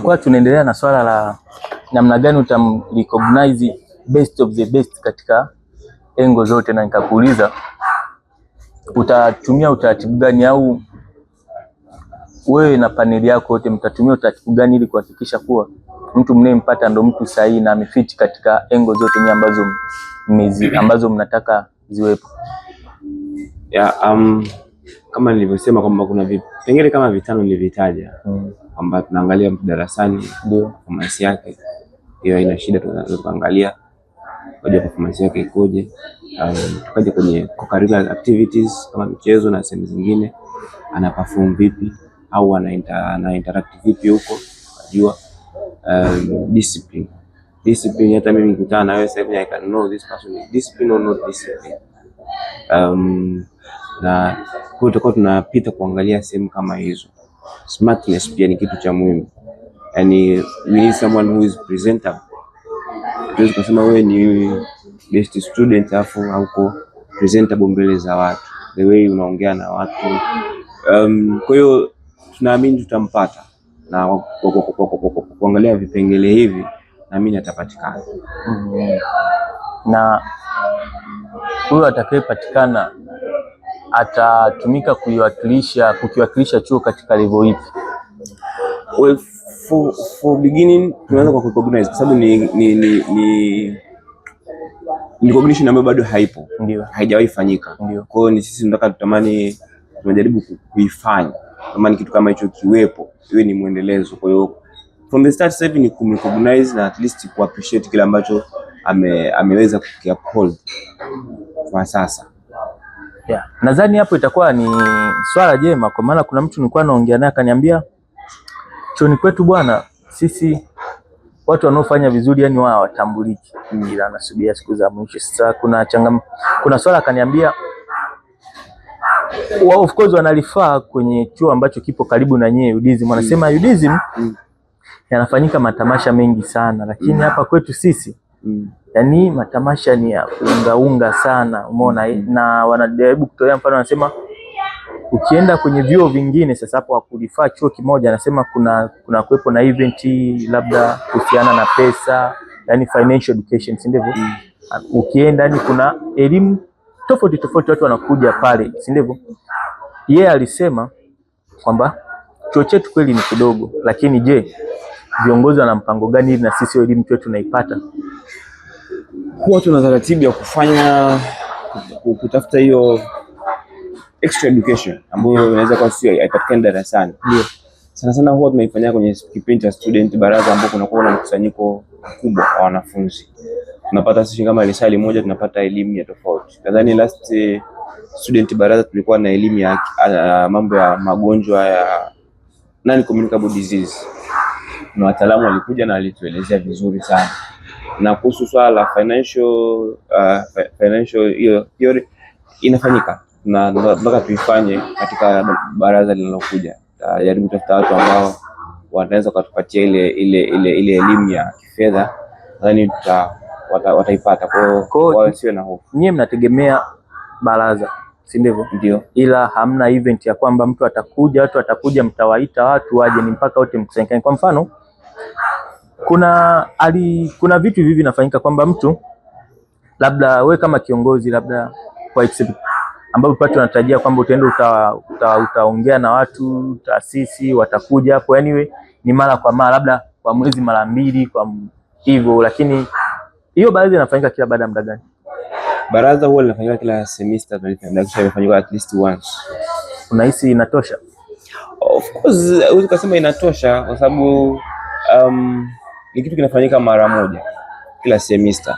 Kwa tunaendelea na swala la namna gani utamrecognize best of the best katika engo zote, na nikakuuliza utatumia utaratibu gani, au wewe na paneli yako wote mtatumia utaratibu gani ili kuhakikisha kuwa mtu mnayempata ndo mtu sahihi na amefiti katika engo zote ni ambazo mnataka ziwepo? Kama nilivyosema kwamba kuna vipengele kama vitano nilivitaja, kwamba tunaangalia mtu darasani, ndio performance yake, hiyo haina shida, tunaweza kuangalia kwa performance yake ikoje. Tukaje kwenye curricular activities kama michezo na sehemu zingine, ana perform vipi au ana interact vipi huko, unajua. Discipline, hata mimi nikutana na wewe sasa hivi I can know this person is disciplined or not disciplined. Na kwa hiyo tunapita kuangalia sehemu kama hizo. Smartness pia ni kitu cha muhimu, yani we need someone who is presentable. Tuwezi kusema wewe ni best student afu hauko presentable mbele za watu, the way unaongea na watu. Kwa hiyo tunaamini tutampata, na kuangalia vipengele hivi naamini atapatikana. Na huyo atakayepatikana atatumika kukiwakilisha chuo katika level ipi? Well, for beginning tunaanza kwa recognize, kwa sababu ni recognition ambayo bado haipo, ndio haijawahi fanyika. Kwa hiyo ni sisi tunataka tunajaribu kuifanya kama ni kitu kama hicho kiwepo, iwe ni muendelezo. Kwa hiyo from the start sasa hivi ni kumrecognize na at least ku appreciate kile ambacho ameweza kukiuphold kwa sasa. Nadhani hapo itakuwa ni swala jema, kwa maana kuna mtu nilikuwa naongea naye akaniambia chuoni kwetu bwana, sisi watu wanaofanya vizuri yani wao watambuliki, ila anasubiria siku za mwisho. Sasa kuna swala akaniambia of course wanalifaa kwenye chuo ambacho kipo karibu na nyewe, UDSM. Wanasema UDSM yanafanyika matamasha mengi sana, lakini hapa kwetu sisi yani matamasha ni ya unga sana, umeona. Na wanajaribu kutolea mfano, wanasema ukienda kwenye vyuo vingine sasa, hapo hakulifaa chuo kimoja, anasema kuna kuwepo na event labda kuhusiana na pesa, yani financial education, si ndivyo? Ukienda ni kuna elimu tofauti watu wanakuja pale, si ndivyo? Yeye alisema kwamba chuo chetu kweli ni kidogo, lakini je, viongozi wana mpango gani ili na sisi elimu yetu tunaipata? Huwa tuna taratibu ya kutafuta hiyo extra education ambayo inaweza kuwa sio haipatikani darasani. Ndio. Sana huwa tunaifanyia kwenye kipindi cha student baraza, ambapo kunakuwa na mkusanyiko mkubwa wa wanafunzi. Tunapata sisi kama lisali moja tunapata elimu ya tofauti. Nadhani last student baraza tulikuwa na elimu ya mambo ya magonjwa ya non-communicable disease. Na wataalamu walikuja na walituelezea vizuri sana. Na kuhusu swala la financial theory inafanyika, na mpaka tuifanye katika baraza linalokuja. Jaribu kutafuta watu ambao wanaweza kutupatia ile elimu ya kifedha, nadhani wataipata. Kwa hiyo sio na hofu. Nyie mnategemea baraza, si ndivyo? Ndio. Ila hamna event ya kwamba watu watakuja mtawaita watu waje, ni mpaka wote mkusanyikane. Kwa mfano kuna vitu hivi vinafanyika kwamba mtu labda we kama kiongozi labda kwa ambapo watu wanatarajia kwamba utaenda utaongea na watu, taasisi watakuja hapo, anyway ni mara kwa mara, labda kwa mwezi mara 2 kwa hivyo. Lakini hiyo baadhi inafanyika kila baada ya muda gani? Baraza huwa linafanyika kila semester, inafanyika at least once. Unahisi inatosha? Of course huwezi kusema inatosha, kwa sababu ni kitu kinafanyika mara moja kila semester,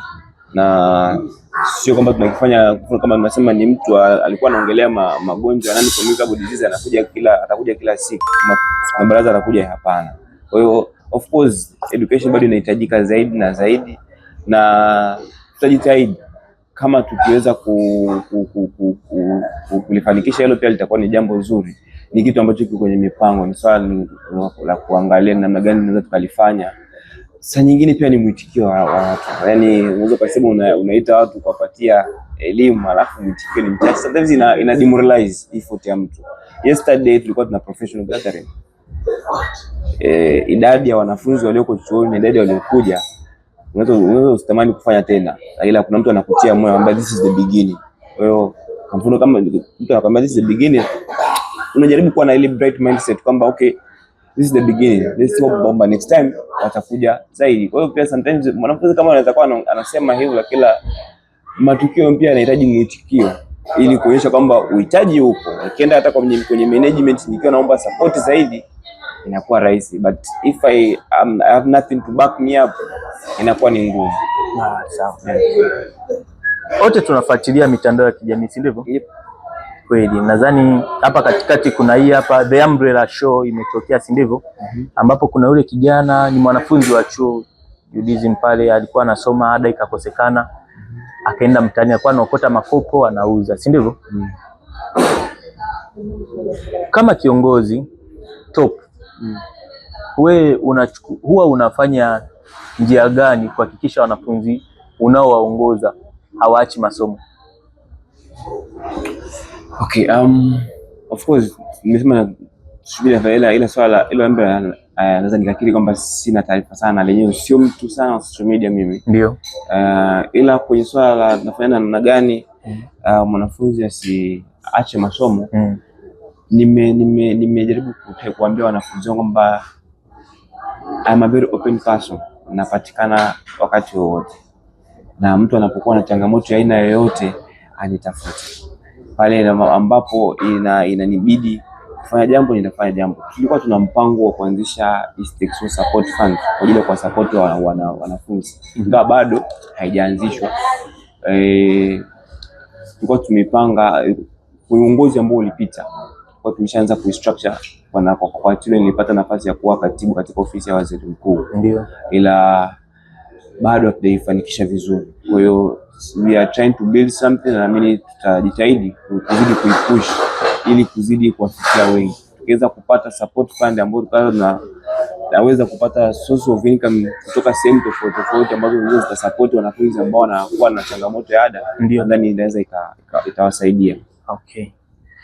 na sio kwamba tunakifanya kama tunasema ni mtu alikuwa anaongelea magonjwa nani communicable disease atakuja kila siku na baraza atakuja, hapana. Kwa hiyo of course education bado inahitajika zaidi na zaidi, na tutajitahidi kama tukiweza kulifanikisha hilo, pia litakuwa ni jambo zuri. Ni kitu ambacho kiko kwenye mipango, ni swali la kuangalia namna gani tunaweza tukalifanya. Saa nyingine pia ni mwitikio wa watu. Yaani unaweza kusema unaita watu kuwapatia elimu alafu mwitikio ni mchache. Sometimes ina demoralize effort ya mtu. Yesterday tulikuwa tuna professional gathering. idadi ya wanafunzi walioko chuoni na idadi waliokuja, unaweza usitamani kufanya tena, ila kuna mtu anakutia moyo kwamba this is the beginning. Kwa hiyo kwa mfano kama mtu anakuambia this is the beginning, unajaribu kuwa na ile bright mindset kwamba okay, this is the beginning, let's hope kwamba next time watakuja zaidi. Kwa hiyo pia sometimes mwanafunzi kama anaweza kuwa anasema hivyo, kila matukio pia yanahitaji mwitikio ili kuonyesha kwamba uhitaji upo. Nikienda hata kwenye management nikiwa naomba support zaidi inakuwa rahisi, but if I have nothing to back me up inakuwa ni ngumu. Sawa. Wote tunafuatilia mitandao ya kijamii, si ndivyo? Yep. Kweli nadhani hapa katikati kuna hii hapa The Umbrella Show imetokea, si ndivyo? Ambapo kuna yule kijana ni mwanafunzi wa chuo UDSM pale, alikuwa anasoma, ada ikakosekana, akaenda mtaani, alikuwa anaokota makopo anauza, si ndivyo? Kama kiongozi top, wewe huwa unafanya njia gani kuhakikisha wanafunzi unaowaongoza hawaachi masomo? Okay, of course nimesema subiri ile swala ile ambayo naweza nikakiri kwamba sina taarifa sana, lenyewe sio mtu sana wa social media mimi. Ndio. Ila kwenye swala la nafanya namna gani mwanafunzi asiache masomo, nimejaribu kuambia wanafunzi wangu kwamba I'm a very open person, napatikana wakati wowote, na mtu anapokuwa na changamoto ya aina yoyote anitafute. Pale ambapo inanibidi kufanya jambo nitafanya jambo. Tulikuwa tuna mpango wa kuanzisha East Texas Support Fund kwa ajili ya kwa support wanafunzi, ingawa bado haijaanzishwa. Tulikuwa tumepanga uongozi ambao ulipita, kwa tumeshaanza kustructure kwa tule nilipata nafasi ya kuwa katibu katika ofisi ya waziri mkuu. Ndio. Ila bado hatujaifanikisha vizuri. Kwa hiyo we are trying to build something, na mimi tutajitahidi kuzidi kuipush ili kuzidi kuwafikia wengi. Tukiweza kupata support fund ambayo naweza kupata source of income kutoka sehemu tofauti ambazo zitasupport wanafunzi ambao wanakuwa na changamoto ya ada, nadhani inaweza itawasaidia. Okay.